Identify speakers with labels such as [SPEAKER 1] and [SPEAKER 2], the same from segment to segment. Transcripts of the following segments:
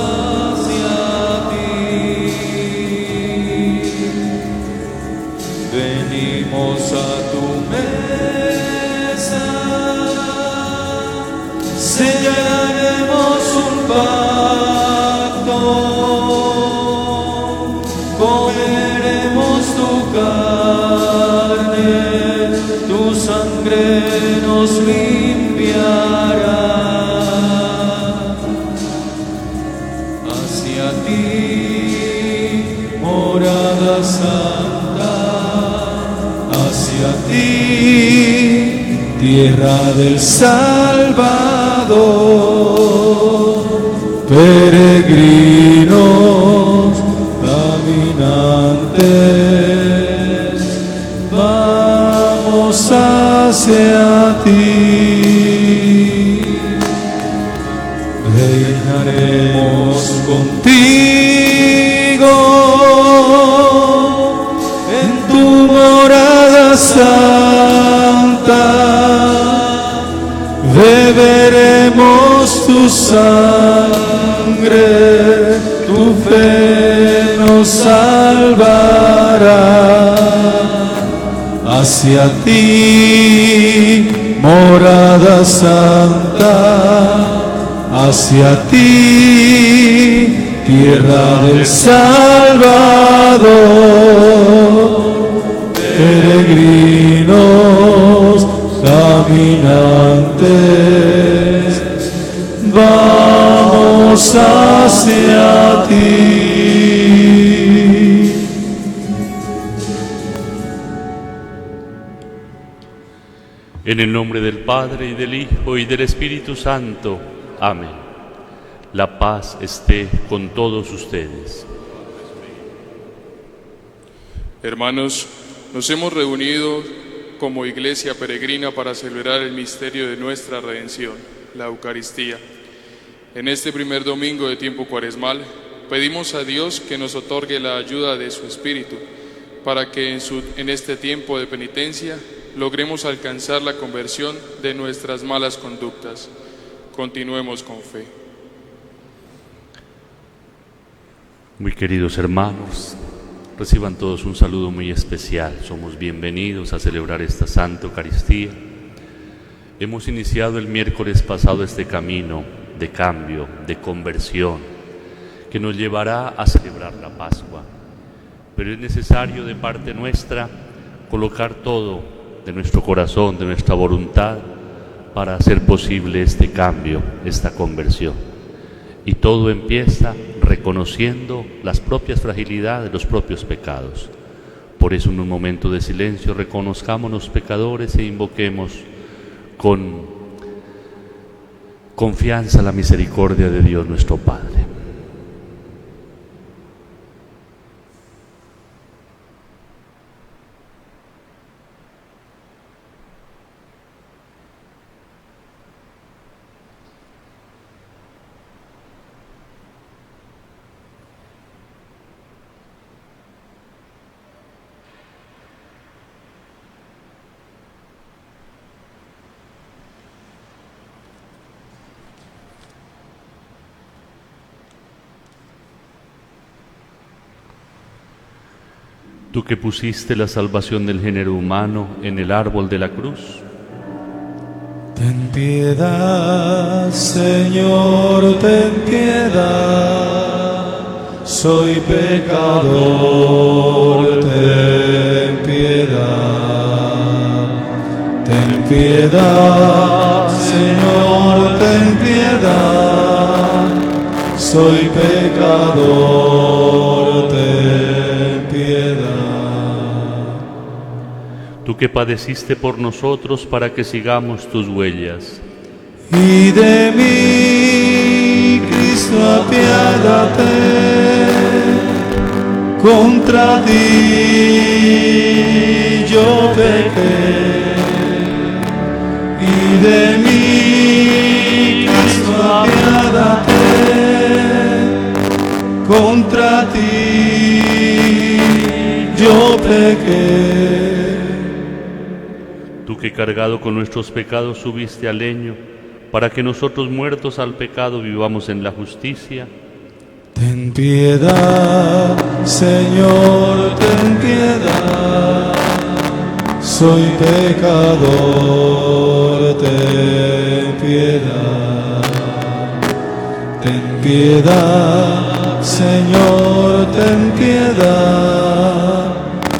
[SPEAKER 1] hacia ti. Venimos a tu mesa, sellaremos un pacto, comeremos tu carne, tu sangre nos limpiará. Hacia ti, morada santa, hacia ti, tierra del Salvador, peregrinos, caminantes, vamos hacia ti. Reinaremos contigo en tu morada santa, beberemos tu sangre, tu fe nos salvará. Hacia ti, morada santa, hacia ti, tierra del Salvador, peregrinos, caminantes, vamos hacia ti.
[SPEAKER 2] En el nombre del Padre, y del Hijo, y del Espíritu Santo. Amén. La paz esté con todos ustedes.
[SPEAKER 3] Hermanos, nos hemos reunido como iglesia peregrina para celebrar el misterio de nuestra redención, la Eucaristía. En este primer domingo de tiempo cuaresmal, pedimos a Dios que nos otorgue la ayuda de su Espíritu, para que en este tiempo de penitencia logremos alcanzar la conversión de nuestras malas conductas. Continuemos con fe.
[SPEAKER 2] Muy queridos hermanos, reciban todos un saludo muy especial. Somos bienvenidos a celebrar esta Santa Eucaristía. Hemos iniciado el miércoles pasado este camino de cambio, de conversión, que nos llevará a celebrar la Pascua. Pero es necesario de parte nuestra colocar todo de nuestro corazón, de nuestra voluntad, para hacer posible este cambio, esta conversión. Y todo empieza reconociendo las propias fragilidades, los propios pecados. Por eso, en un momento de silencio, reconozcámonos pecadores e invoquemos con confianza la misericordia de Dios nuestro Padre. Tú que pusiste la salvación del género humano en el árbol de la cruz.
[SPEAKER 1] Ten piedad, Señor, ten piedad. Soy pecador, ten piedad. Ten piedad, Señor, ten piedad. Soy pecador, ten piedad.
[SPEAKER 2] Tú que padeciste por nosotros para que sigamos tus huellas.
[SPEAKER 1] Y de mí, Cristo, apiádate, contra ti yo pequé. Y de mí, Cristo, apiádate, contra ti yo pequé.
[SPEAKER 2] Tú que cargado con nuestros pecados subiste al leño, para que nosotros muertos al pecado vivamos en la justicia,
[SPEAKER 1] Ten piedad, Señor, ten piedad. Soy pecador, ten piedad. Ten piedad, Señor, ten piedad.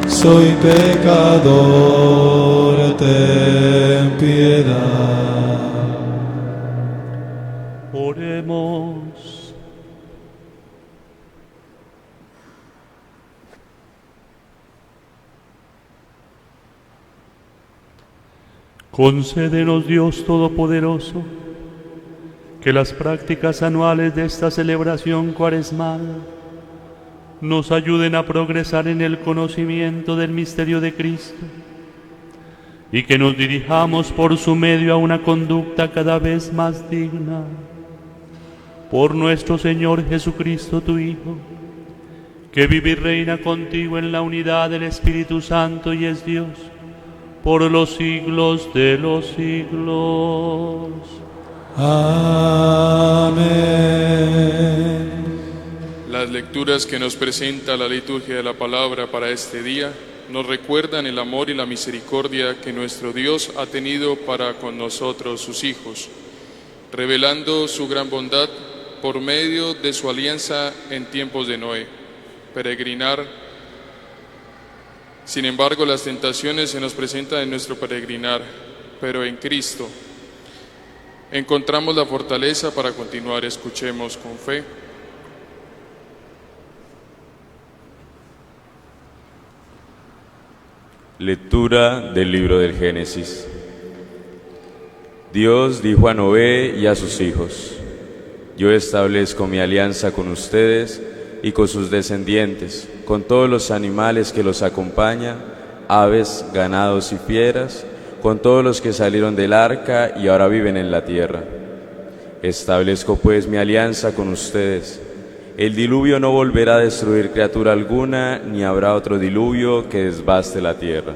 [SPEAKER 1] Soy pecador, ten piedad.
[SPEAKER 2] Oremos. Concédenos, Dios Todopoderoso, que las prácticas anuales de esta celebración cuaresmal nos ayuden a progresar en el conocimiento del misterio de Cristo y que nos dirijamos por su medio a una conducta cada vez más digna. Por nuestro Señor Jesucristo, tu Hijo, que vive y reina contigo en la unidad del Espíritu Santo y es Dios, por los siglos de los siglos.
[SPEAKER 1] Amén.
[SPEAKER 3] Las lecturas que nos presenta la liturgia de la palabra para este día nos recuerdan el amor y la misericordia que nuestro Dios ha tenido para con nosotros, sus hijos, revelando su gran bondad por medio de su alianza en tiempos de Noé. Peregrinar. Sin embargo, las tentaciones se nos presentan en nuestro peregrinar, pero en Cristo encontramos la fortaleza para continuar. Escuchemos con fe.
[SPEAKER 4] Lectura del libro del Génesis. Dios dijo a Noé y a sus hijos: Yo establezco mi alianza con ustedes y con sus descendientes, con todos los animales que los acompañan, aves, ganados y fieras, con todos los que salieron del arca y ahora viven en la tierra. Establezco pues mi alianza con ustedes. El diluvio no volverá a destruir criatura alguna, ni habrá otro diluvio que desbaste la tierra.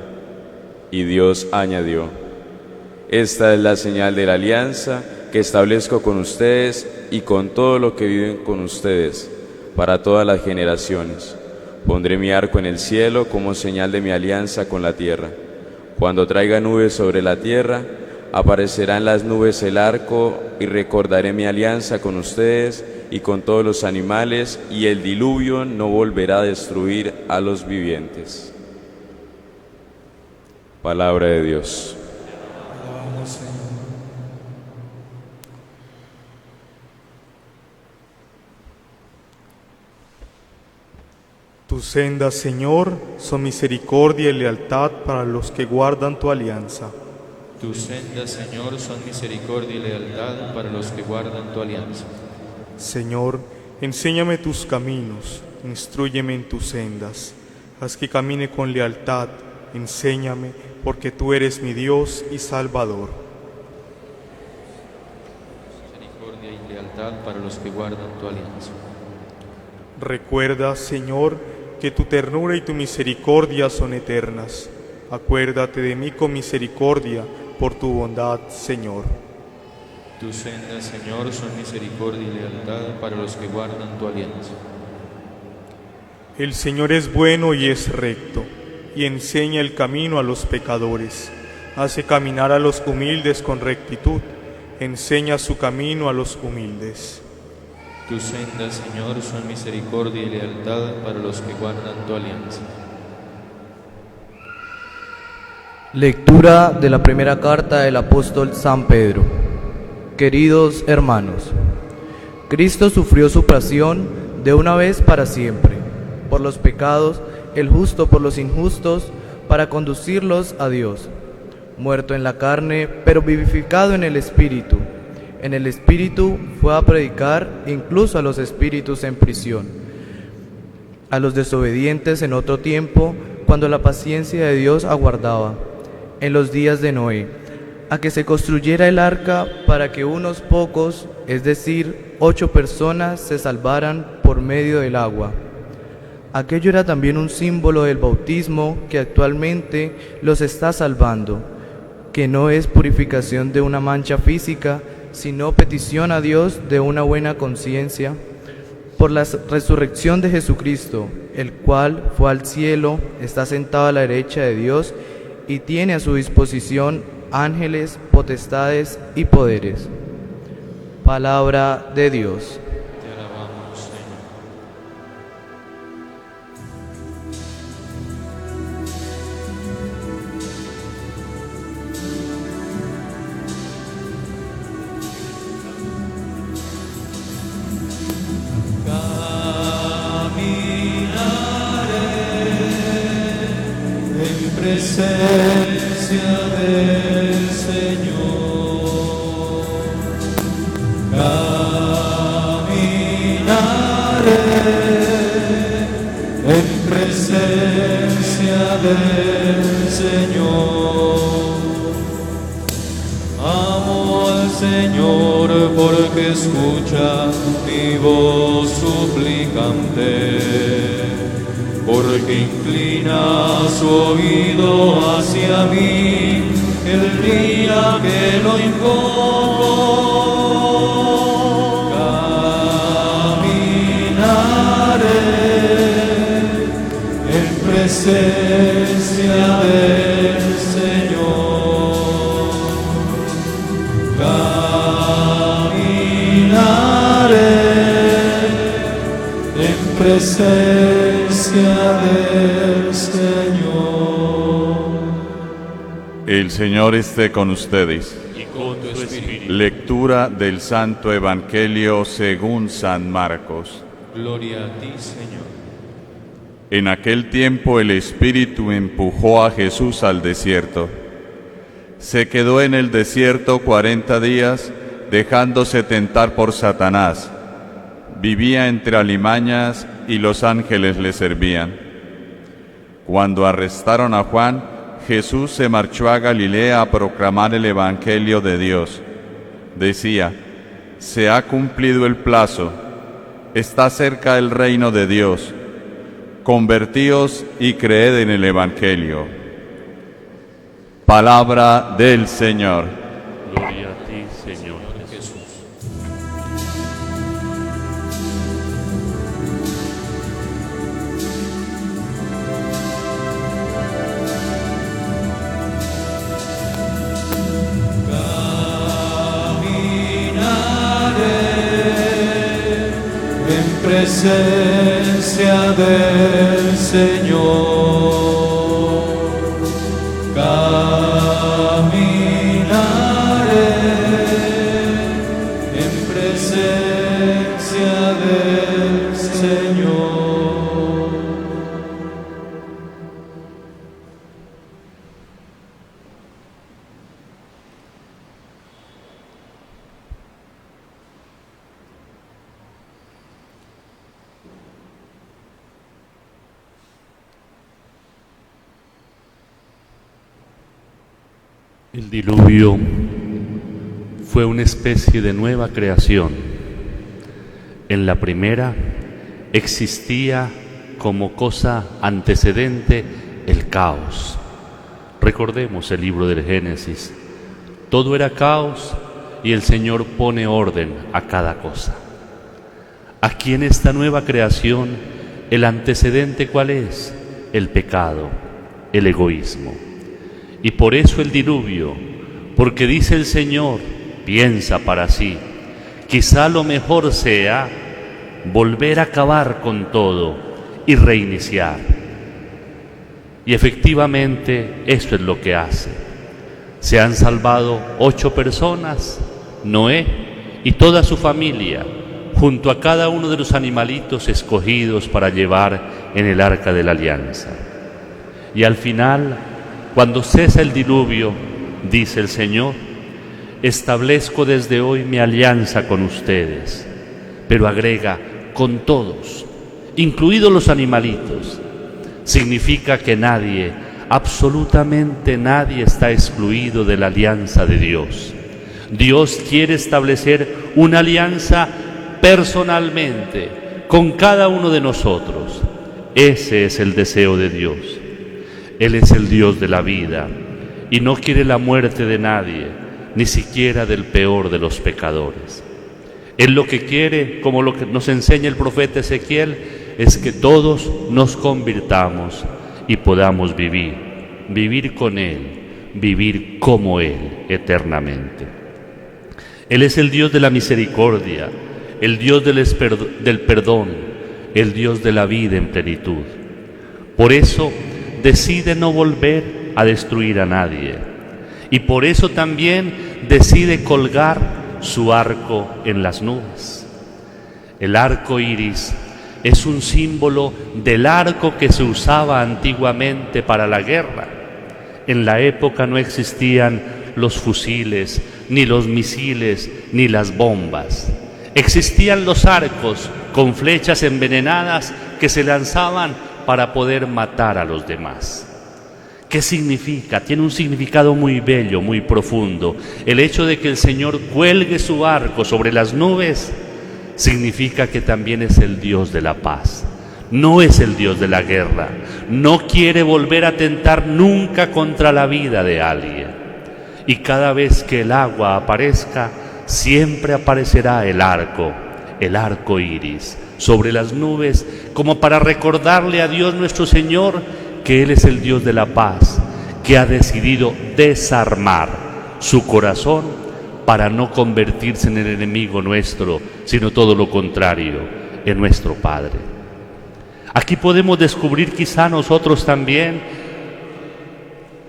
[SPEAKER 4] Y Dios añadió: Esta es la señal de la alianza que establezco con ustedes y con todo lo que viven con ustedes, para todas las generaciones. Pondré mi arco en el cielo como señal de mi alianza con la tierra. Cuando traiga nubes sobre la tierra, aparecerá en las nubes el arco, y recordaré mi alianza con ustedes y con todos los animales, y el diluvio no volverá a destruir a los vivientes. Palabra de Dios.
[SPEAKER 1] Alabamos, Señor.
[SPEAKER 5] Tus sendas, Señor, son misericordia y lealtad para los que guardan tu alianza.
[SPEAKER 6] Tus sendas, Señor, son misericordia y lealtad para los que guardan tu alianza.
[SPEAKER 5] Señor, enséñame tus caminos, instrúyeme en tus sendas. Haz que camine con lealtad, enséñame, porque tú eres mi Dios y Salvador.
[SPEAKER 6] Misericordia y lealtad para los que guardan tu alianza.
[SPEAKER 5] Recuerda, Señor, que tu ternura y tu misericordia son eternas. Acuérdate de mí con misericordia por tu bondad, Señor.
[SPEAKER 6] Tus sendas, Señor, son misericordia y lealtad para los que guardan tu alianza.
[SPEAKER 5] El Señor es bueno y es recto, y enseña el camino a los pecadores. Hace caminar a los humildes con rectitud, enseña su camino a los humildes.
[SPEAKER 6] Tus sendas, Señor, son misericordia y lealtad para los que guardan tu alianza.
[SPEAKER 7] Lectura de la primera carta del apóstol San Pedro. Queridos hermanos, Cristo sufrió su pasión de una vez para siempre, por los pecados, el justo por los injustos, para conducirlos a Dios. Muerto en la carne, pero vivificado en el Espíritu. En el Espíritu fue a predicar incluso a los espíritus en prisión, a los desobedientes en otro tiempo, cuando la paciencia de Dios aguardaba, en los días de Noé, a que se construyera el arca para que unos pocos, es decir, 8 personas, se salvaran por medio del agua. Aquello era también un símbolo del bautismo que actualmente los está salvando, que no es purificación de una mancha física, sino petición a Dios de una buena conciencia por la resurrección de Jesucristo, el cual fue al cielo, está sentado a la derecha de Dios y tiene a su disposición ángeles, potestades y poderes. Palabra de Dios.
[SPEAKER 6] Te alabamos, Señor.
[SPEAKER 1] En presencia del Señor, caminaré en presencia del Señor.
[SPEAKER 6] Amo al Señor porque escucha mi voz suplicante, porque inclina su oído hacia mí el día que lo invoco.
[SPEAKER 1] Caminaré en presencia del Señor. Caminaré en presencia del Señor.
[SPEAKER 8] El Señor esté con ustedes.
[SPEAKER 2] Y con tu espíritu.
[SPEAKER 8] Lectura del Santo Evangelio según San Marcos.
[SPEAKER 6] Gloria a ti, Señor.
[SPEAKER 8] En aquel tiempo el Espíritu empujó a Jesús al desierto. Se quedó en el desierto 40 días, dejándose tentar por Satanás. Vivía entre alimañas y los ángeles le servían. Cuando arrestaron a Juan, Jesús se marchó a Galilea a proclamar el Evangelio de Dios. Decía: se ha cumplido el plazo, está cerca el reino de Dios. Convertíos y creed en el Evangelio. Palabra del Señor.
[SPEAKER 2] Gloria a ti, Señor Jesús.
[SPEAKER 1] En presencia del Señor, caminaré en presencia del Señor.
[SPEAKER 2] El diluvio fue una especie de nueva creación. En la primera existía como cosa antecedente el caos. Recordemos el libro del Génesis. Todo era caos y el Señor pone orden a cada cosa. Aquí en esta nueva creación, el antecedente ¿cuál es? El pecado, el egoísmo. Y por eso el diluvio, porque dice el Señor, piensa para sí, quizá lo mejor sea volver a acabar con todo y reiniciar. Y efectivamente eso es lo que hace. Se han salvado 8 personas, Noé y toda su familia, junto a cada uno de los animalitos escogidos para llevar en el arca de la alianza. Y al final, cuando cesa el diluvio, dice el Señor, establezco desde hoy mi alianza con ustedes, pero agrega, con todos, incluidos los animalitos. Significa que nadie, absolutamente nadie está excluido de la alianza de Dios. Dios quiere establecer una alianza personalmente con cada uno de nosotros. Ese es el deseo de Dios. Él es el Dios de la vida y no quiere la muerte de nadie, ni siquiera del peor de los pecadores. Él lo que quiere, como lo que nos enseña el profeta Ezequiel, es que todos nos convirtamos y podamos vivir con Él, vivir como Él eternamente. Él es el Dios de la misericordia, el Dios del perdón, el Dios de la vida en plenitud. Por eso decide no volver a destruir a nadie, y por eso también decide colgar su arco en las nubes. El arco iris es un símbolo del arco que se usaba antiguamente para la guerra. En la época no existían los fusiles, ni los misiles, ni las bombas. Existían los arcos con flechas envenenadas que se lanzaban para poder matar a los demás. ¿Qué significa? Tiene un significado muy bello, muy profundo. El hecho de que el Señor cuelgue su arco sobre las nubes significa que también es el Dios de la paz. No es el Dios de la guerra. No quiere volver a atentar nunca contra la vida de alguien. Y cada vez que el agua aparezca, siempre aparecerá el arco iris, sobre las nubes, como para recordarle a Dios nuestro Señor que Él es el Dios de la paz, que ha decidido desarmar su corazón para no convertirse en el enemigo nuestro, sino todo lo contrario, en nuestro Padre. Aquí podemos descubrir quizá nosotros también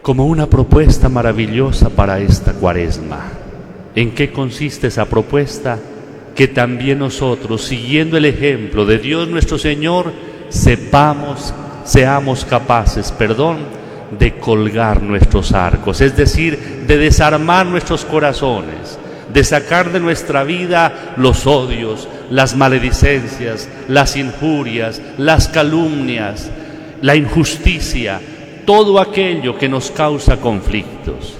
[SPEAKER 2] como una propuesta maravillosa para esta Cuaresma. ¿En qué consiste esa propuesta? Que también nosotros, siguiendo el ejemplo de Dios nuestro Señor, seamos capaces, de colgar nuestros arcos, es decir, de desarmar nuestros corazones, de sacar de nuestra vida los odios, las maledicencias, las injurias, las calumnias, la injusticia, todo aquello que nos causa conflictos.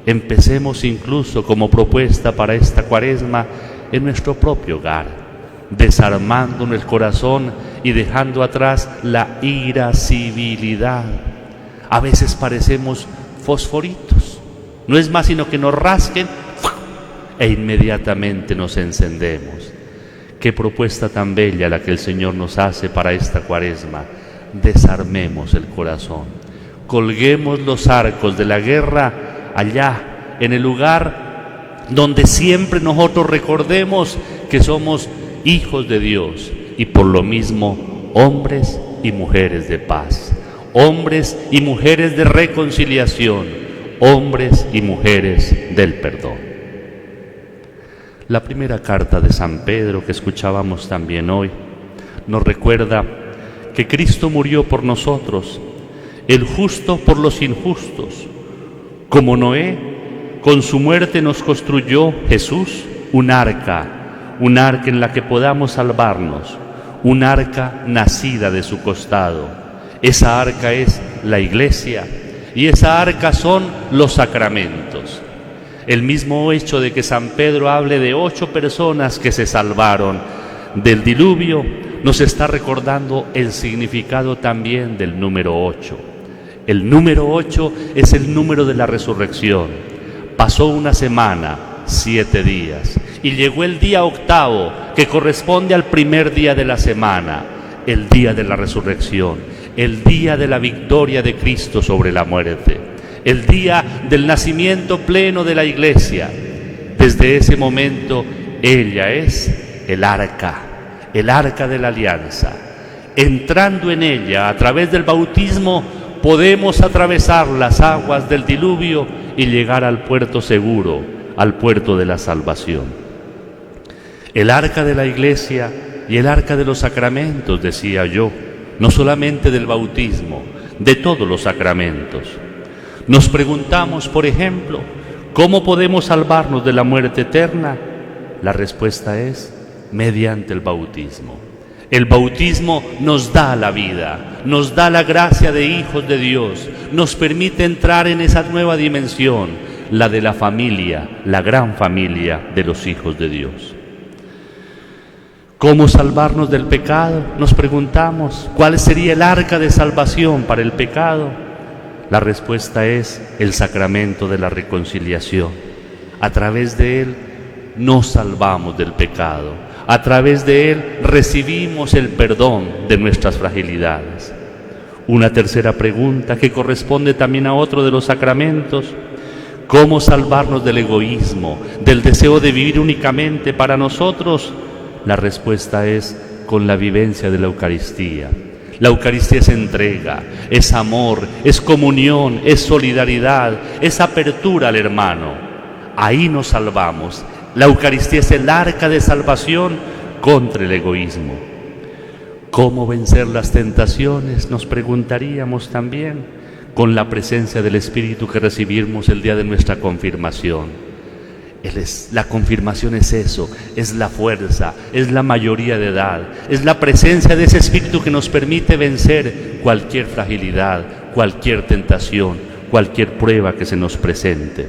[SPEAKER 2] Empecemos incluso como propuesta para esta Cuaresma en nuestro propio hogar, desarmando el corazón y dejando atrás la irascibilidad. A veces parecemos fosforitos, no es más sino que nos rasquen e inmediatamente nos encendemos. Qué propuesta tan bella la que el Señor nos hace para esta Cuaresma. Desarmemos el corazón, colguemos los arcos de la guerra allá, en el lugar donde siempre nosotros recordemos que somos hijos de Dios y por lo mismo hombres y mujeres de paz, hombres y mujeres de reconciliación, hombres y mujeres del perdón. La primera carta de San Pedro que escuchábamos también hoy nos recuerda que Cristo murió por nosotros, el justo por los injustos. Como Noé, con su muerte nos construyó Jesús un arca en la que podamos salvarnos, un arca nacida de su costado. Esa arca es la Iglesia y esa arca son los sacramentos. El mismo hecho de que San Pedro hable de 8 personas que se salvaron del diluvio nos está recordando el significado también del número 8. El número 8 es el número de la resurrección. Pasó una semana, 7 días, y llegó el día 8º, que corresponde al primer día de la semana, el día de la resurrección, el día de la victoria de Cristo sobre la muerte, el día del nacimiento pleno de la Iglesia. Desde ese momento, ella es el arca de la alianza. Entrando en ella a través del bautismo, podemos atravesar las aguas del diluvio y llegar al puerto seguro, al puerto de la salvación. El arca de la Iglesia y el arca de los sacramentos, decía yo, no solamente del bautismo, de todos los sacramentos. Nos preguntamos, por ejemplo, ¿cómo podemos salvarnos de la muerte eterna? La respuesta es mediante el bautismo. El bautismo nos da la vida, nos da la gracia de hijos de Dios, nos permite entrar en esa nueva dimensión, la de la familia, la gran familia de los hijos de Dios. ¿Cómo salvarnos del pecado? Nos preguntamos, ¿cuál sería el arca de salvación para el pecado? La respuesta es el sacramento de la reconciliación. A través de él nos salvamos del pecado. A través de Él recibimos el perdón de nuestras fragilidades. Una tercera pregunta que corresponde también a otro de los sacramentos: ¿cómo salvarnos del egoísmo, del deseo de vivir únicamente para nosotros? La respuesta es con la vivencia de la Eucaristía. La Eucaristía es entrega, es amor, es comunión, es solidaridad, es apertura al hermano. Ahí nos salvamos. La Eucaristía es el arca de salvación contra el egoísmo. ¿Cómo vencer las tentaciones? Nos preguntaríamos también. Con la presencia del Espíritu que recibimos el día de nuestra confirmación. La confirmación es eso, es la fuerza, es la mayoría de edad, es la presencia de ese Espíritu que nos permite vencer cualquier fragilidad, cualquier tentación, cualquier prueba que se nos presente.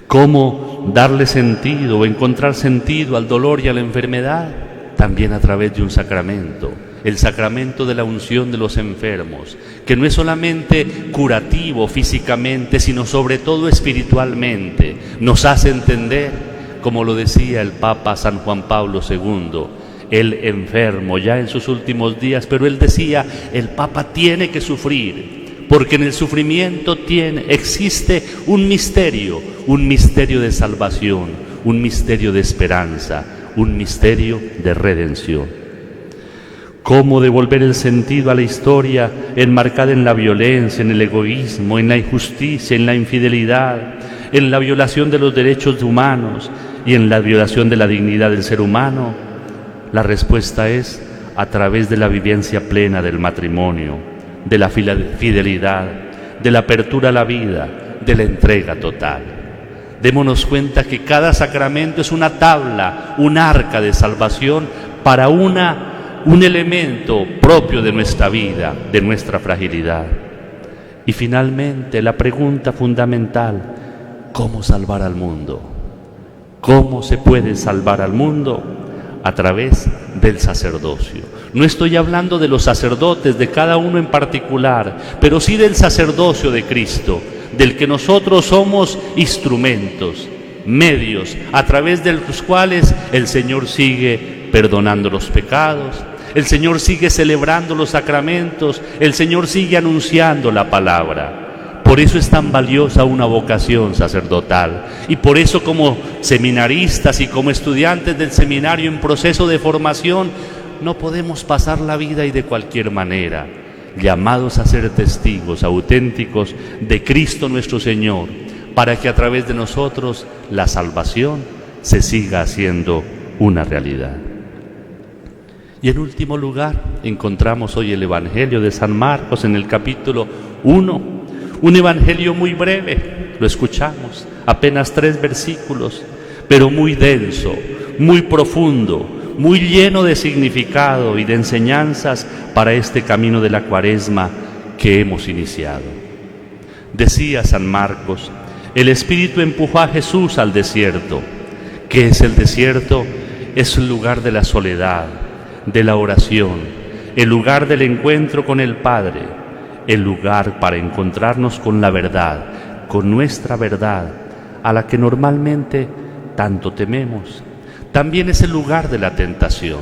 [SPEAKER 2] ¿Cómo darle sentido o encontrar sentido al dolor y a la enfermedad? También a través de un sacramento. El sacramento de la unción de los enfermos, que no es solamente curativo físicamente, sino sobre todo espiritualmente. Nos hace entender, como lo decía el Papa San Juan Pablo II, el enfermo ya en sus últimos días, pero él decía, el Papa tiene que sufrir, porque en el sufrimiento existe un misterio de salvación, un misterio de esperanza, un misterio de redención. ¿Cómo devolver el sentido a la historia enmarcada en la violencia, en el egoísmo, en la injusticia, en la infidelidad, en la violación de los derechos humanos y en la violación de la dignidad del ser humano? La respuesta es a través de la vivencia plena del matrimonio, de la fidelidad, de la apertura a la vida, de la entrega total. Démonos cuenta que cada sacramento es una tabla, un arca de salvación para un elemento propio de nuestra vida, de nuestra fragilidad. Y finalmente la pregunta fundamental: ¿cómo salvar al mundo? ¿Cómo se puede salvar al mundo? A través del sacerdocio. No estoy hablando de los sacerdotes, de cada uno en particular, pero sí del sacerdocio de Cristo, del que nosotros somos instrumentos, medios, a través de los cuales el Señor sigue perdonando los pecados, el Señor sigue celebrando los sacramentos, el Señor sigue anunciando la palabra. Por eso es tan valiosa una vocación sacerdotal, y por eso como seminaristas y como estudiantes del seminario en proceso de formación no podemos pasar la vida y de cualquier manera, llamados a ser testigos auténticos de Cristo nuestro Señor, para que a través de nosotros la salvación se siga haciendo una realidad. Y en último lugar, encontramos hoy el Evangelio de San Marcos en el capítulo 1, un evangelio muy breve, lo escuchamos, apenas 3 versículos, pero muy denso, muy profundo, muy lleno de significado y de enseñanzas para este camino de la Cuaresma que hemos iniciado. Decía San Marcos: el Espíritu empujó a Jesús al desierto. ¿Qué es el desierto? Es el lugar de la soledad, de la oración, el lugar del encuentro con el Padre, el lugar para encontrarnos con la verdad, con nuestra verdad, a la que normalmente tanto tememos. También es el lugar de la tentación.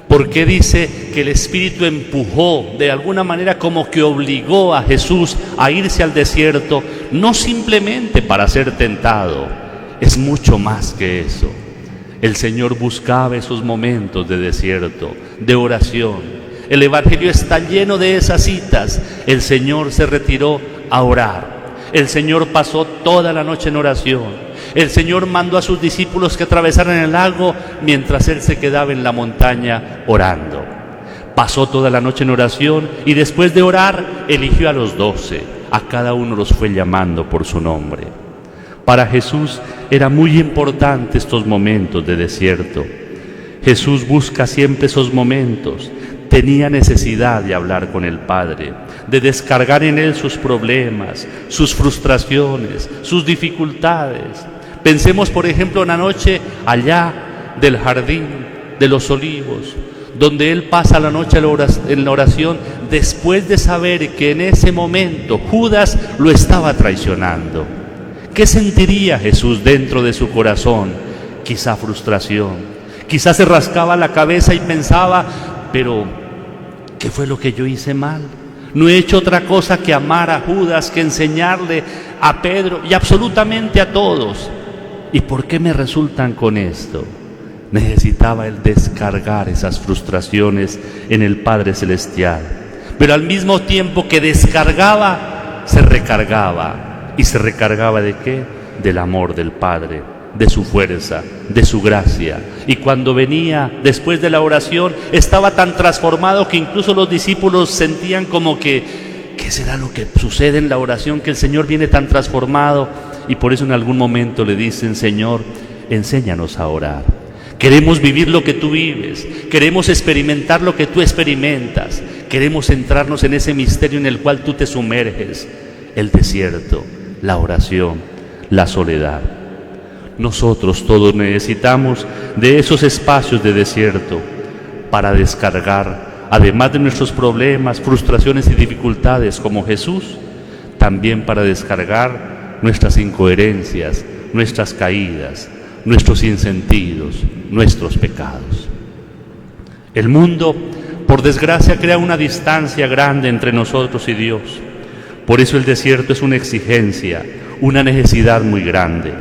[SPEAKER 2] ¿Por qué dice que el Espíritu empujó, de alguna manera como que obligó a Jesús a irse al desierto? No simplemente para ser tentado, es mucho más que eso. El Señor buscaba esos momentos de desierto, de oración. El Evangelio está lleno de esas citas. El Señor se retiró a orar. El Señor pasó toda la noche en oración. El Señor mandó a sus discípulos que atravesaran el lago mientras Él se quedaba en la montaña orando. Pasó toda la noche en oración y después de orar eligió a los 12. A cada uno los fue llamando por su nombre. Para Jesús era muy importante estos momentos de desierto. Jesús busca siempre esos momentos. Tenía necesidad de hablar con el Padre, de descargar en Él sus problemas, sus frustraciones, sus dificultades. Pensemos, por ejemplo, en la noche allá del jardín de los olivos, donde Él pasa la noche en la oración después de saber que en ese momento Judas lo estaba traicionando. ¿Qué sentiría Jesús dentro de su corazón quizá frustración, quizá se rascaba la cabeza y pensaba, pero ¿qué fue lo que yo hice mal? No he hecho otra cosa que amar a Judas, que enseñarle a Pedro y absolutamente a todos. ¿Y por qué me resultan con esto? Necesitaba él descargar esas frustraciones en el Padre Celestial. Pero al mismo tiempo que descargaba, se recargaba. ¿Y se recargaba de qué? Del amor del Padre, de su fuerza, de su gracia. Y cuando venía después de la oración, estaba tan transformado que incluso los discípulos sentían como que, ¿qué será lo que sucede en la oración? Que el Señor viene tan transformado. Y por eso en algún momento le dicen, Señor, enséñanos a orar. Queremos vivir lo que tú vives, queremos experimentar lo que tú experimentas, queremos centrarnos en ese misterio en el cual tú te sumerges, el desierto, la oración, la soledad. Nosotros todos necesitamos de esos espacios de desierto para descargar, además de nuestros problemas, frustraciones y dificultades como Jesús, también para descargar nuestras incoherencias, nuestras caídas, nuestros sinsentidos, nuestros pecados. El mundo, por desgracia, crea una distancia grande entre nosotros y Dios. Por eso el desierto es una exigencia, una necesidad muy grande.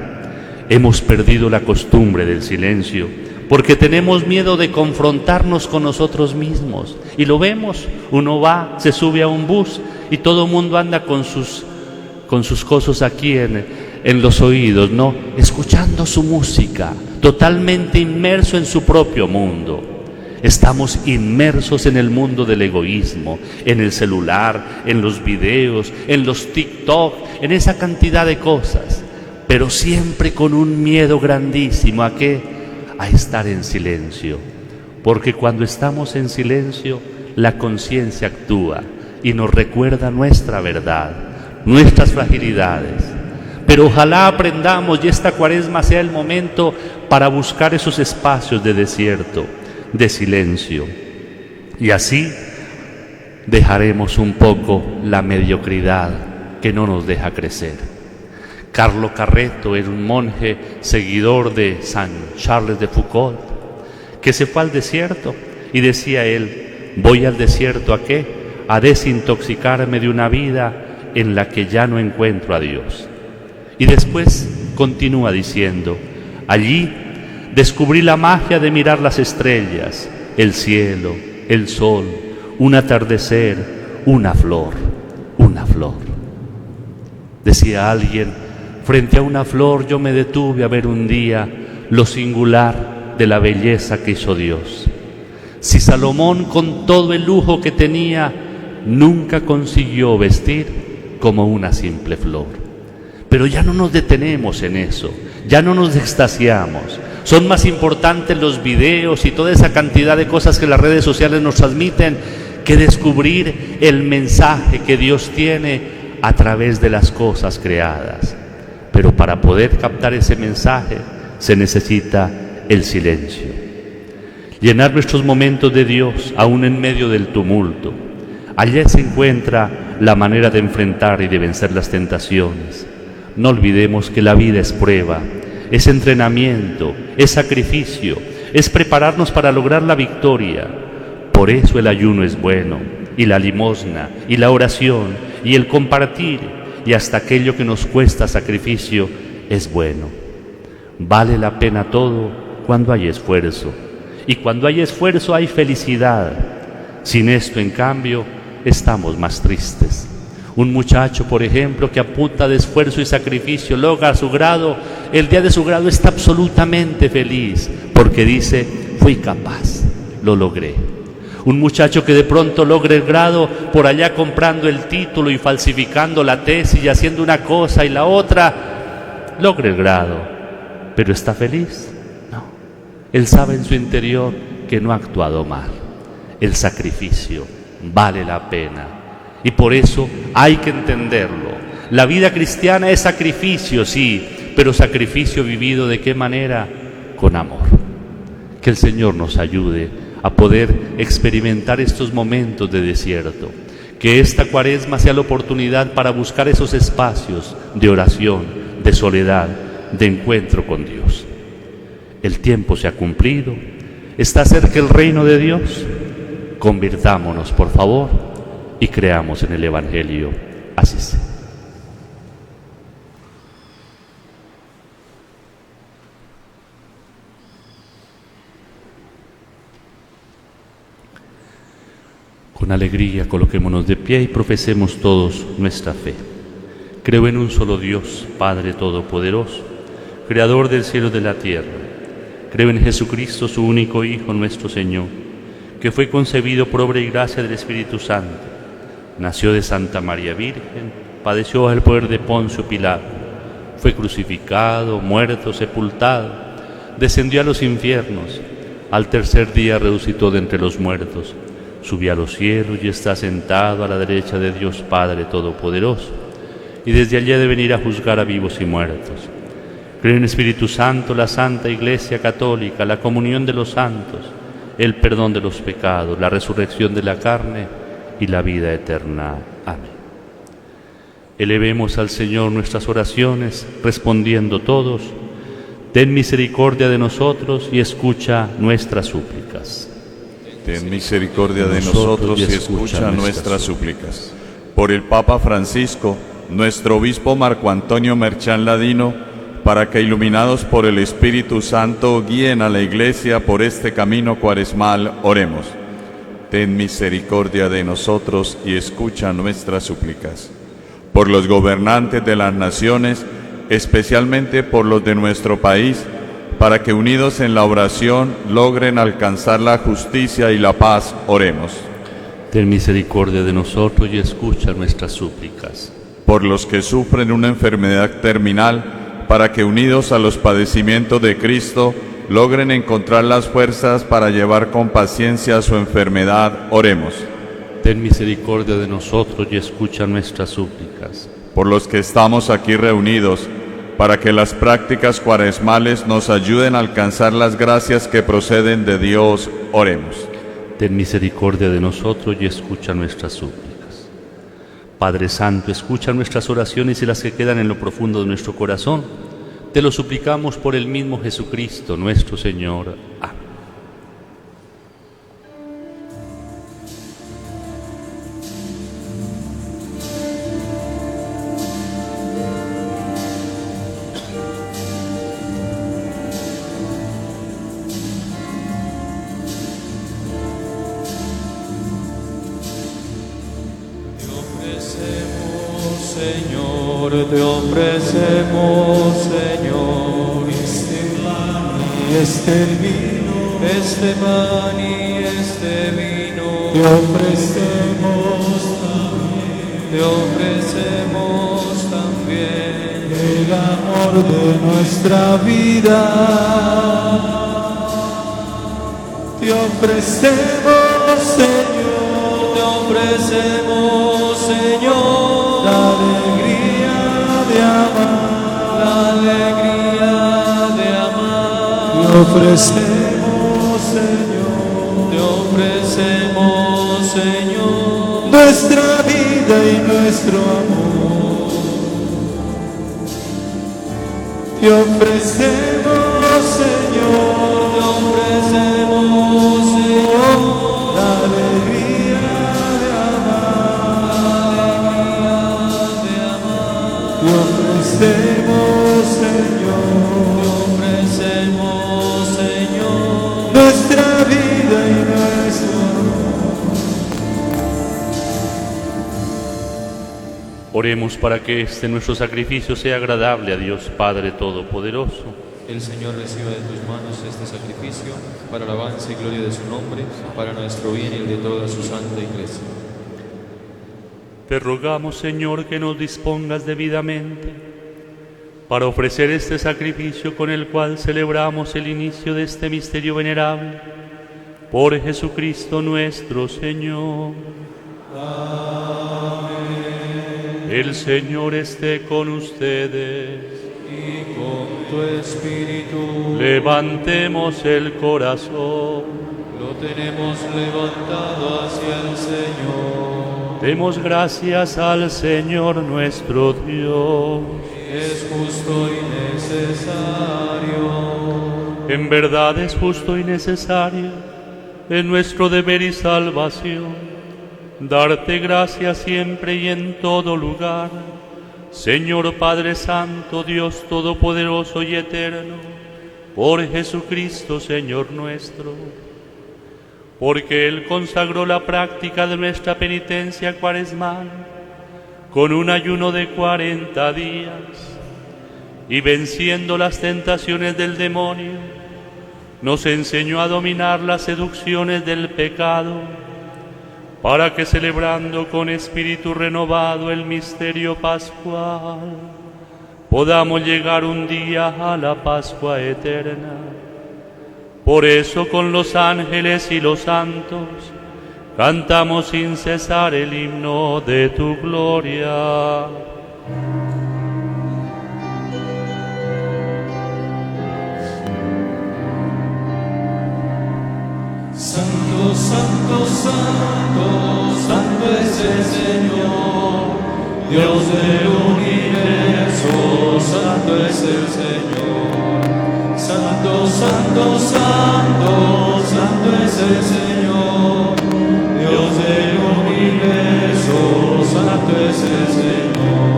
[SPEAKER 2] Hemos perdido la costumbre del silencio porque tenemos miedo de confrontarnos con nosotros mismos. Y lo vemos, uno va, se sube a un bus y todo el mundo anda con sus cosas aquí en los oídos, ¿no? Escuchando su música, totalmente inmerso en su propio mundo. Estamos inmersos en el mundo del egoísmo, en el celular, en los videos, en los TikTok, en esa cantidad de cosas, pero siempre con un miedo grandísimo. ¿A qué? A estar en silencio, porque cuando estamos en silencio, la conciencia actúa y nos recuerda nuestra verdad, nuestras fragilidades. Pero ojalá aprendamos y esta Cuaresma sea el momento para buscar esos espacios de desierto, de silencio. Y así dejaremos un poco la mediocridad que no nos deja crecer. Carlo Carretto era un monje seguidor de San Charles de Foucault, que se fue al desierto y decía él, voy al desierto ¿a qué? A desintoxicarme de una vida en la que ya no encuentro a Dios. Y después continúa diciendo, allí descubrí la magia de mirar las estrellas, el cielo, el sol, un atardecer, una flor, una flor. Decía alguien, frente a una flor yo me detuve a ver un día lo singular de la belleza que hizo Dios. Si Salomón con todo el lujo que tenía, nunca consiguió vestir como una simple flor. Pero ya no nos detenemos en eso, ya no nos extasiamos. Son más importantes los videos y toda esa cantidad de cosas que las redes sociales nos transmiten que descubrir el mensaje que Dios tiene a través de las cosas creadas. Pero para poder captar ese mensaje se necesita el silencio. Llenar nuestros momentos de Dios aún en medio del tumulto. Allí se encuentra la manera de enfrentar y de vencer las tentaciones. No olvidemos que la vida es prueba, es entrenamiento, es sacrificio, es prepararnos para lograr la victoria. Por eso el ayuno es bueno, y la limosna, y la oración, y el compartir, y hasta aquello que nos cuesta sacrificio es bueno. Vale la pena todo cuando hay esfuerzo, y cuando hay esfuerzo hay felicidad. Sin esto, en cambio, estamos más tristes. Un muchacho, por ejemplo, que a punta de esfuerzo y sacrificio logra su grado, el día de su grado está absolutamente feliz, porque dice, fui capaz, lo logré. Un muchacho que de pronto logra el grado por allá comprando el título y falsificando la tesis y haciendo una cosa y la otra, logra el grado, pero ¿está feliz? No. Él sabe en su interior que no ha actuado mal. El sacrificio vale la pena. Y por eso hay que entenderlo. La vida cristiana es sacrificio, sí, pero sacrificio vivido ¿de qué manera? Con amor. Que el Señor nos ayude a poder experimentar estos momentos de desierto. Que esta Cuaresma sea la oportunidad para buscar esos espacios de oración, de soledad, de encuentro con Dios. El tiempo se ha cumplido, está cerca el reino de Dios. Convirtámonos, por favor, y creamos en el Evangelio. Así sea. Con alegría coloquémonos de pie y profesemos todos nuestra fe. Creo en un solo Dios, Padre Todopoderoso, Creador del cielo y de la tierra. Creo en Jesucristo, su único Hijo, nuestro Señor, que fue concebido por obra y gracia del Espíritu Santo. Nació de Santa María Virgen, padeció bajo el poder de Poncio Pilato, fue crucificado, muerto, sepultado, descendió a los infiernos, al tercer día resucitó de entre los muertos, subió a los cielos y está sentado a la derecha de Dios Padre Todopoderoso, y desde allí ha de venir a juzgar a vivos y muertos. Creo en el Espíritu Santo, la Santa Iglesia Católica, la comunión de los santos, el perdón de los pecados, la resurrección de la carne y la vida eterna. Amén. Elevemos al Señor nuestras oraciones, respondiendo todos: ten misericordia de nosotros y escucha nuestras súplicas.
[SPEAKER 8] Ten misericordia de nosotros y escucha nuestras súplicas. Por el Papa Francisco, nuestro obispo Marco Antonio Merchán Ladino, para que, iluminados por el Espíritu Santo, guíen a la Iglesia por este camino cuaresmal, oremos. Ten misericordia de nosotros y escucha nuestras súplicas. Por los gobernantes de las naciones, especialmente por los de nuestro país, para que, unidos en la oración, logren alcanzar la justicia y la paz, oremos.
[SPEAKER 2] Ten misericordia de nosotros y escucha nuestras súplicas.
[SPEAKER 8] Por los que sufren una enfermedad terminal, para que, unidos a los padecimientos de Cristo, logren encontrar las fuerzas para llevar con paciencia su enfermedad, oremos.
[SPEAKER 2] Ten misericordia de nosotros y escucha nuestras súplicas.
[SPEAKER 8] Por los que estamos aquí reunidos, para que las prácticas cuaresmales nos ayuden a alcanzar las gracias que proceden de Dios, oremos.
[SPEAKER 2] Ten misericordia de nosotros y escucha nuestras súplicas. Padre Santo, escucha nuestras oraciones y las que quedan en lo profundo de nuestro corazón. Te lo suplicamos por el mismo Jesucristo, nuestro Señor. Amén.
[SPEAKER 1] Te ofrecemos, Señor, este pan y este vino, este pan y este vino. Te ofrecemos también el amor de nuestra vida. Te ofrecemos, Señor, la alegría de amar. Te ofrecemos, Señor, nuestra vida y nuestro amor. Te ofrecemos, Señor, la alegría de amar. Te ofrecemos, Señor, nuestra vida y nuestro amor.
[SPEAKER 2] Oremos para que este nuestro sacrificio sea agradable a Dios Padre Todopoderoso.
[SPEAKER 6] El Señor reciba de tus manos este sacrificio para alabanza y gloria de su nombre, para nuestro bien y el de toda su santa Iglesia.
[SPEAKER 2] Te rogamos, Señor, que nos dispongas debidamente para ofrecer este sacrificio con el cual celebramos el inicio de este misterio venerable. Por Jesucristo nuestro Señor. Amén. El Señor esté con ustedes.
[SPEAKER 1] Y con tu espíritu.
[SPEAKER 2] Levantemos el corazón.
[SPEAKER 1] Lo tenemos levantado hacia el Señor.
[SPEAKER 2] Demos gracias al Señor nuestro Dios.
[SPEAKER 1] Es justo y necesario.
[SPEAKER 2] En verdad es justo y necesario, es nuestro deber y salvación, darte gracias siempre y en todo lugar, Señor Padre Santo, Dios Todopoderoso y Eterno, por Jesucristo, Señor nuestro. Porque Él consagró la práctica de nuestra penitencia cuaresmal con un ayuno de 40 días, y venciendo las tentaciones del demonio, nos enseñó a dominar las seducciones del pecado, para que celebrando con espíritu renovado el misterio pascual, podamos llegar un día a la Pascua eterna. Por eso con los ángeles y los santos cantamos sin cesar el himno de tu gloria.
[SPEAKER 1] Santo, santo, santo, santo es el Señor, Dios del universo, santo es el Señor. Santo, santo, santo, santo es el Señor, Dios del universo, santo es el Señor.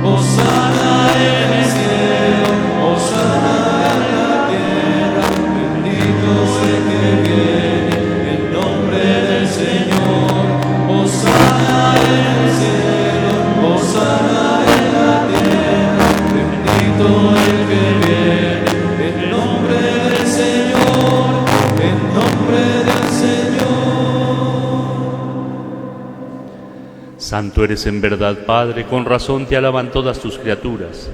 [SPEAKER 1] Hosana en el cielo, hosana en la tierra, bendito el que viene en nombre del Señor. Hosana en el cielo, hosana en la tierra, bendito el que viene. En nombre del Señor, en nombre del Señor.
[SPEAKER 2] Santo eres en verdad, Padre, con razón te alaban todas tus criaturas,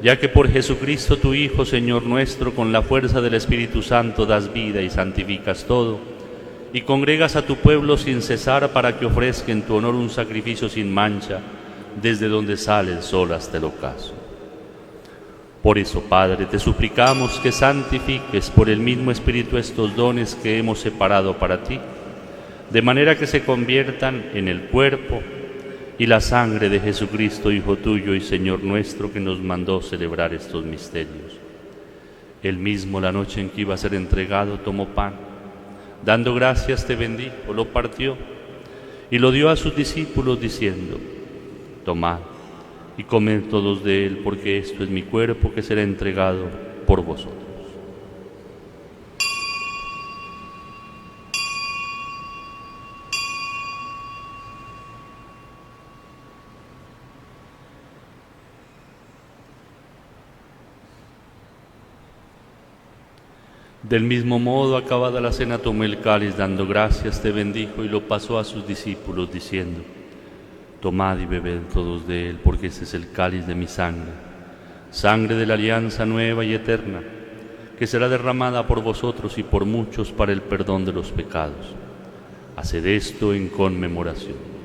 [SPEAKER 2] ya que por Jesucristo tu Hijo, Señor nuestro, con la fuerza del Espíritu Santo das vida y santificas todo, y congregas a tu pueblo sin cesar para que ofrezca en tu honor un sacrificio sin mancha, desde donde sale el sol hasta el ocaso. Por eso, Padre, te suplicamos que santifiques por el mismo Espíritu estos dones que hemos separado para ti, de manera que se conviertan en el cuerpo y la sangre de Jesucristo, Hijo tuyo y Señor nuestro, que nos mandó celebrar estos misterios. Él mismo, la noche en que iba a ser entregado, tomó pan, dando gracias te bendijo, lo partió y lo dio a sus discípulos diciendo: tomad y comed todos de él, porque esto es mi cuerpo que será entregado por vosotros. Del mismo modo, acabada la cena, tomó el cáliz, dando gracias te bendijo y lo pasó a sus discípulos diciendo: tomad y bebed todos de él, porque este es el cáliz de mi sangre, sangre de la alianza nueva y eterna, que será derramada por vosotros y por muchos para el perdón de los pecados. Haced esto en conmemoración.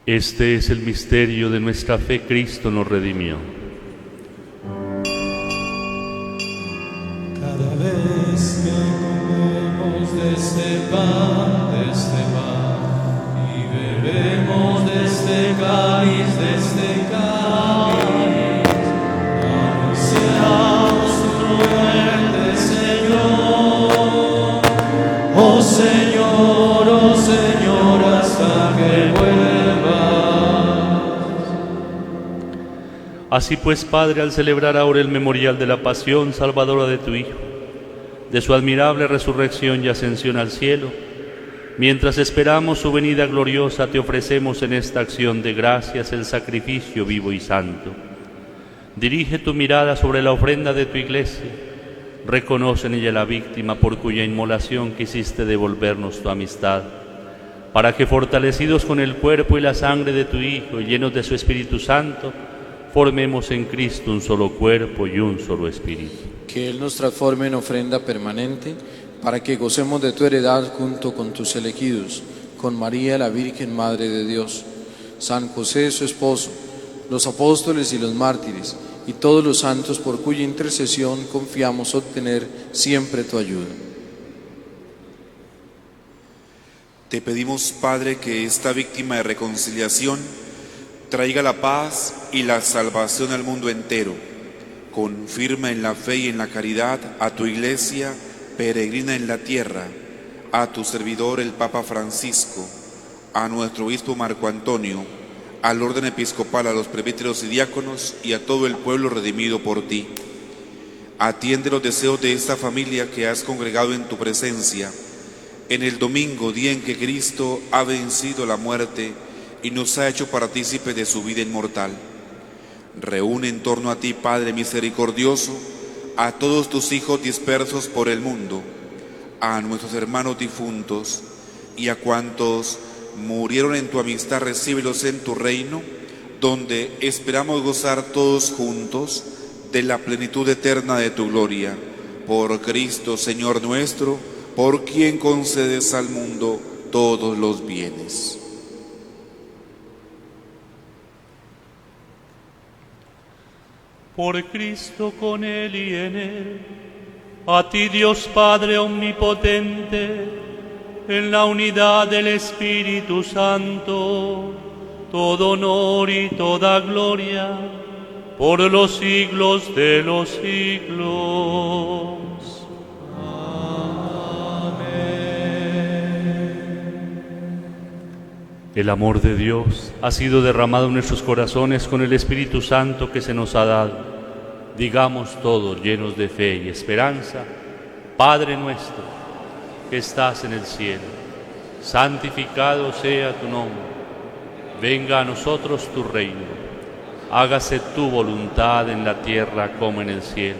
[SPEAKER 2] Este es el misterio de nuestra fe, Cristo nos redimió.
[SPEAKER 1] Cada vez que comemos de este pan, y bebemos de este cáliz, anunciamos tu muerte, Señor. Oh Señor, hasta que vuelvas.
[SPEAKER 2] Así pues, Padre, al celebrar ahora el memorial de la pasión salvadora de tu Hijo, de su admirable resurrección y ascensión al cielo, mientras esperamos su venida gloriosa, te ofrecemos en esta acción de gracias el sacrificio vivo y santo. Dirige tu mirada sobre la ofrenda de tu Iglesia, reconoce en ella la víctima por cuya inmolación quisiste devolvernos tu amistad, para que, fortalecidos con el cuerpo y la sangre de tu Hijo y llenos de su Espíritu Santo, formemos en Cristo un solo cuerpo y un solo espíritu.
[SPEAKER 9] Que Él nos transforme en ofrenda permanente, para que gocemos de tu heredad junto con tus elegidos, con María, la Virgen Madre de Dios, San José, su esposo, los apóstoles y los mártires, y todos los santos por cuya intercesión confiamos obtener siempre tu ayuda.
[SPEAKER 10] Te pedimos, Padre, que esta víctima de reconciliación traiga la paz y la salvación al mundo entero. Confirma en la fe y en la caridad a tu Iglesia peregrina en la tierra, a tu servidor el Papa Francisco, a nuestro obispo Marco Antonio, al orden episcopal, a los presbíteros y diáconos y a todo el pueblo redimido por ti. Atiende los deseos de esta familia que has congregado en tu presencia, en el domingo, día en que Cristo ha vencido la muerte y nos ha hecho partícipes de su vida inmortal. Reúne en torno a ti, Padre misericordioso, a todos tus hijos dispersos por el mundo, a nuestros hermanos difuntos y a cuantos murieron en tu amistad, recíbelos en tu reino, donde esperamos gozar todos juntos de la plenitud eterna de tu gloria. Por Cristo, Señor nuestro, por quien concedes al mundo todos los bienes.
[SPEAKER 2] Por Cristo, con Él y en Él, a ti Dios Padre omnipotente, en la unidad del Espíritu Santo, todo honor y toda gloria, por los siglos de los siglos. El amor de Dios ha sido derramado en nuestros corazones con el Espíritu Santo que se nos ha dado. Digamos todos, llenos de fe y esperanza: Padre nuestro, que estás en el cielo, santificado sea tu nombre. Venga a nosotros tu reino. Hágase tu voluntad en la tierra como en el cielo.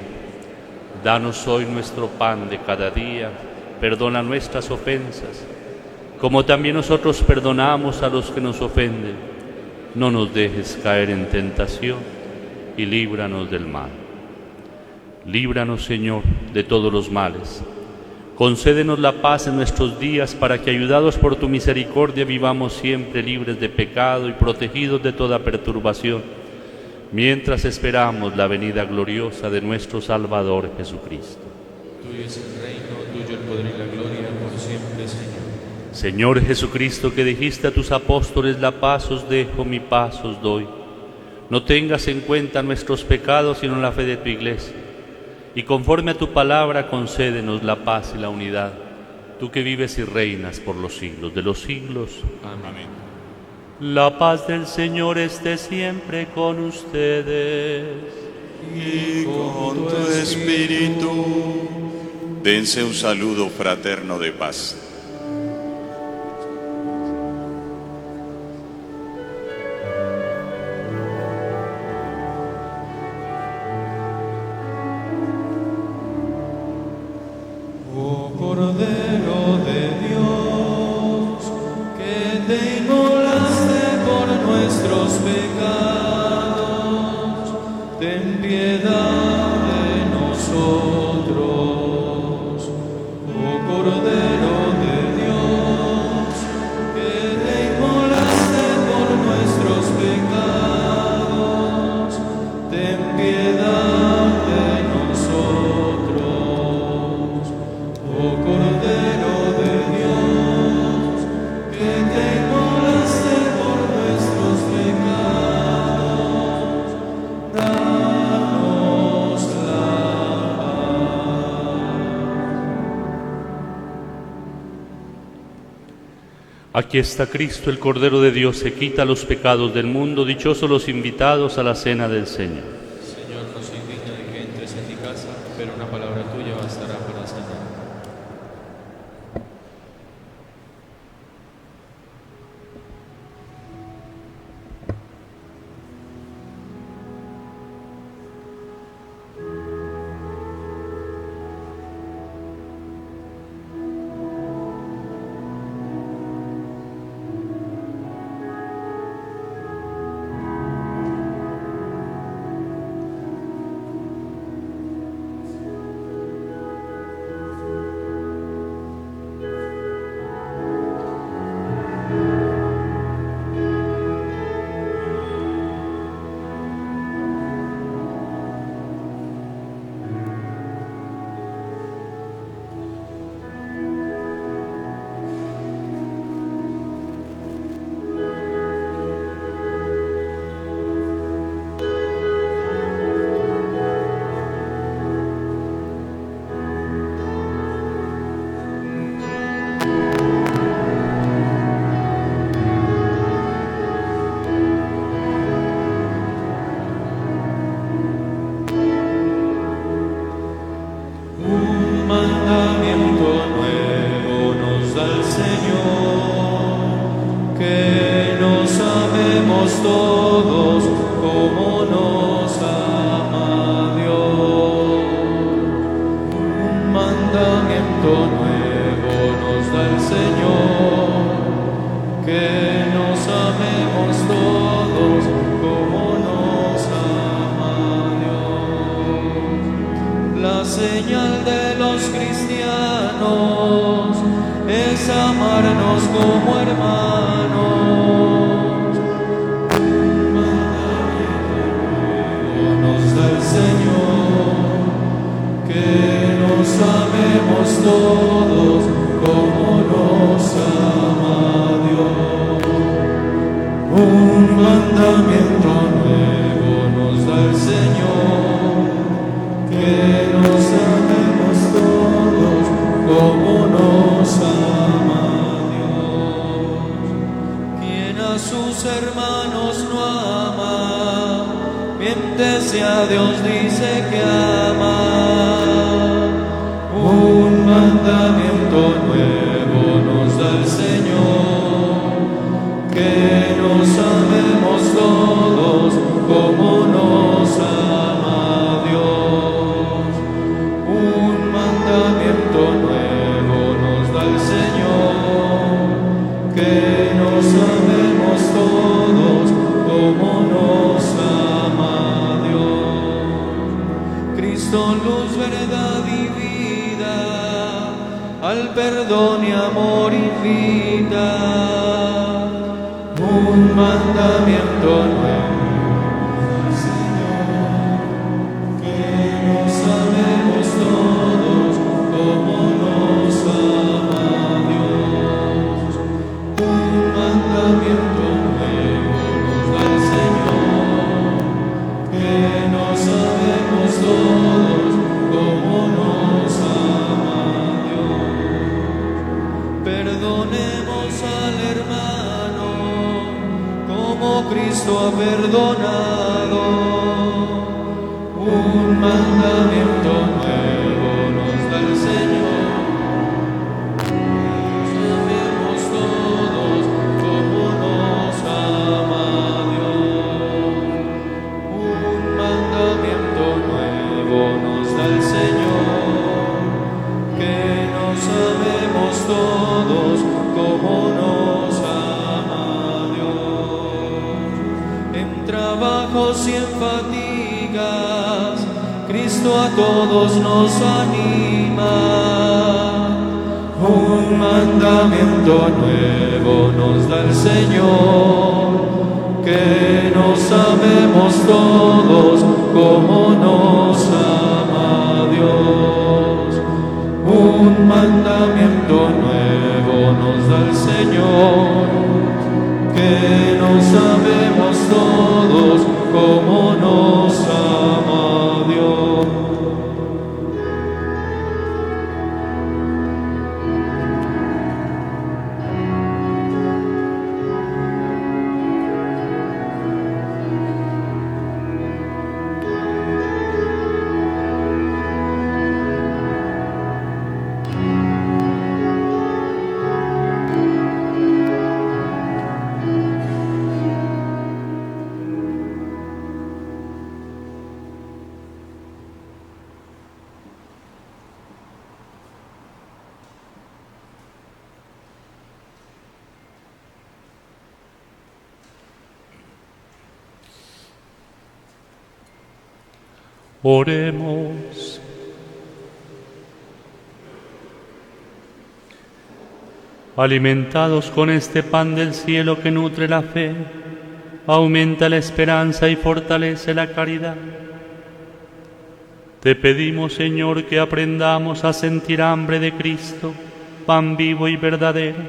[SPEAKER 2] Danos hoy nuestro pan de cada día. Perdona nuestras ofensas, como también nosotros perdonamos a los que nos ofenden. No nos dejes caer en tentación y líbranos del mal. Líbranos, Señor, de todos los males. Concédenos la paz en nuestros días, para que, ayudados por tu misericordia, vivamos siempre libres de pecado y protegidos de toda perturbación, mientras esperamos la venida gloriosa de nuestro Salvador Jesucristo.
[SPEAKER 6] Tuyo es el reino, tuyo el poder y la gloria, por siempre, Señor.
[SPEAKER 2] Señor Jesucristo, que dijiste a tus apóstoles: la paz os dejo, mi paz os doy. No tengas en cuenta nuestros pecados, sino la fe de tu Iglesia. Y conforme a tu palabra, concédenos la paz y la unidad, tú que vives y reinas por los siglos de los siglos.
[SPEAKER 6] Amén.
[SPEAKER 2] La paz del Señor esté siempre con ustedes.
[SPEAKER 8] Y con tu espíritu. Dense un saludo fraterno de paz.
[SPEAKER 1] Cordero de Dios, que te inmolaste por nuestros pecados, ten piedad de nosotros. Oh Cordero de Dios, que te inmolaste por nuestros pecados, ten piedad de nosotros. Oh Cordero de Dios, que te inmolaste por nuestros pecados, danos la
[SPEAKER 2] paz. Aquí está Cristo, el Cordero de Dios, que quita los pecados del mundo. Dichosos los invitados a la cena del Señor.
[SPEAKER 6] Señor, no soy digno de que entres en mi casa, pero una palabra tuya bastará para sanar. es amarnos como hermanos. Nos da el Señor, que nos amemos todos como nos ama Dios.
[SPEAKER 1] Un mandamiento
[SPEAKER 6] Nuevo nos da el Señor, que nos amemos todos como nos ama Dios. Quien a sus hermanos no ama, miente si a Dios dice que ama. Un mandamiento nuevo nos da el Señor, que nos amemos todos como nos ama Dios. Un mandamiento nuevo nos da el Señor, que nos amemos todos como nos ama Dios. Cristo, luz, verdad y vida, al perdón y amor invita. Un mandamiento nuevo, Señor, que nos amemos todos como nos ama Dios. Un mandamiento nuevo nos da el Señor, que nos amemos todos como nos ama Dios. Perdonemos al hermano como Cristo ha perdonado. Un mandamiento nuevo nos da el Señor, nos amemos todos como nos ama Dios. Un mandamiento nuevo nos da el Señor, que nos amemos todos como nos ama Dios. En trabajos y en fatigas, Cristo a todos nos anima. Un mandamiento nuevo nos da el Señor, que nos amemos todos como nos ama Dios. Un mandamiento nuevo nos da el Señor, que nos amemos todos como nos ama Dios.
[SPEAKER 2] Oremos. Alimentados con este pan del cielo que nutre la fe, aumenta la esperanza y fortalece la caridad. Te pedimos, Señor, que aprendamos a sentir hambre de Cristo, pan vivo y verdadero,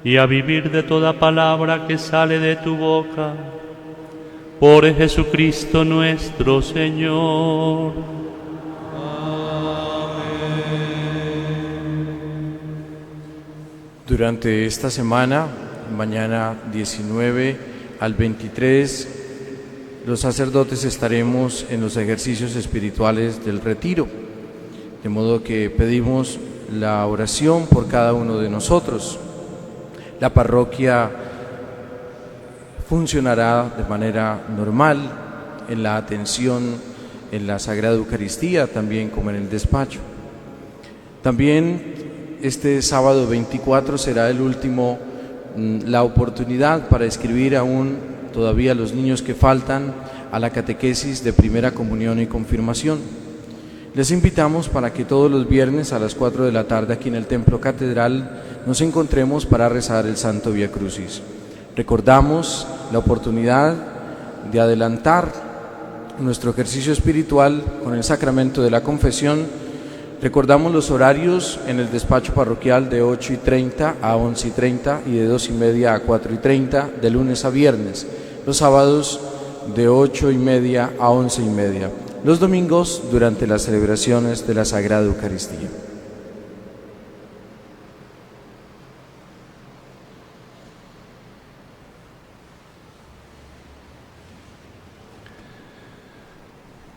[SPEAKER 2] y a vivir de toda palabra que sale de tu boca. Por Jesucristo nuestro Señor.
[SPEAKER 9] Durante esta semana, mañana 19 al 23, los sacerdotes estaremos en los ejercicios espirituales del retiro, de modo que pedimos la oración por cada uno de nosotros. La parroquia funcionará de manera normal en la atención en la Sagrada Eucaristía, también como en el despacho. También este sábado 24 será el último, la oportunidad para escribir aún todavía los niños que faltan a la catequesis de primera comunión y confirmación. Les invitamos para que todos los viernes a las 4 de la tarde aquí en el Templo Catedral nos encontremos para rezar el Santo Vía Crucis. Recordamos la oportunidad de adelantar nuestro ejercicio espiritual con el sacramento de la confesión. Recordamos los horarios en el despacho parroquial de 8:30 a 11:30 y de 2:30 a 4:30 de lunes a viernes. Los sábados de 8:30 a 11:30. Los domingos durante las celebraciones de la Sagrada Eucaristía.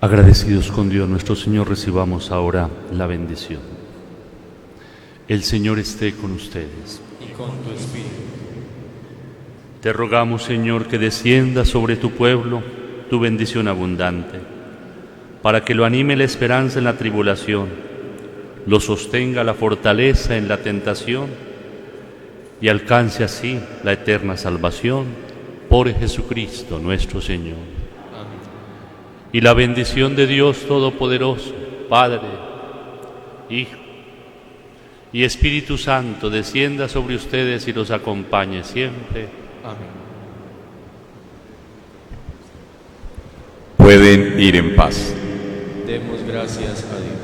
[SPEAKER 2] Agradecidos con Dios nuestro Señor, recibamos ahora la bendición. El Señor esté con ustedes.
[SPEAKER 6] Y con tu espíritu.
[SPEAKER 2] Te rogamos, Señor, que descienda sobre tu pueblo tu bendición abundante, para que lo anime la esperanza en la tribulación, lo sostenga la fortaleza en la tentación y alcance así la eterna salvación por Jesucristo nuestro Señor.
[SPEAKER 6] Amén.
[SPEAKER 2] Y la bendición de Dios Todopoderoso, Padre, Hijo y Espíritu Santo, descienda sobre ustedes y los acompañe siempre.
[SPEAKER 6] Amén.
[SPEAKER 8] Pueden ir en paz.
[SPEAKER 6] Demos gracias a Dios.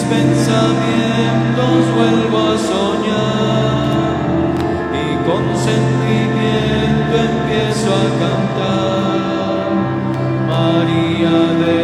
[SPEAKER 1] Pensamientos vuelvo a soñar y con sentimiento empiezo a cantar. María de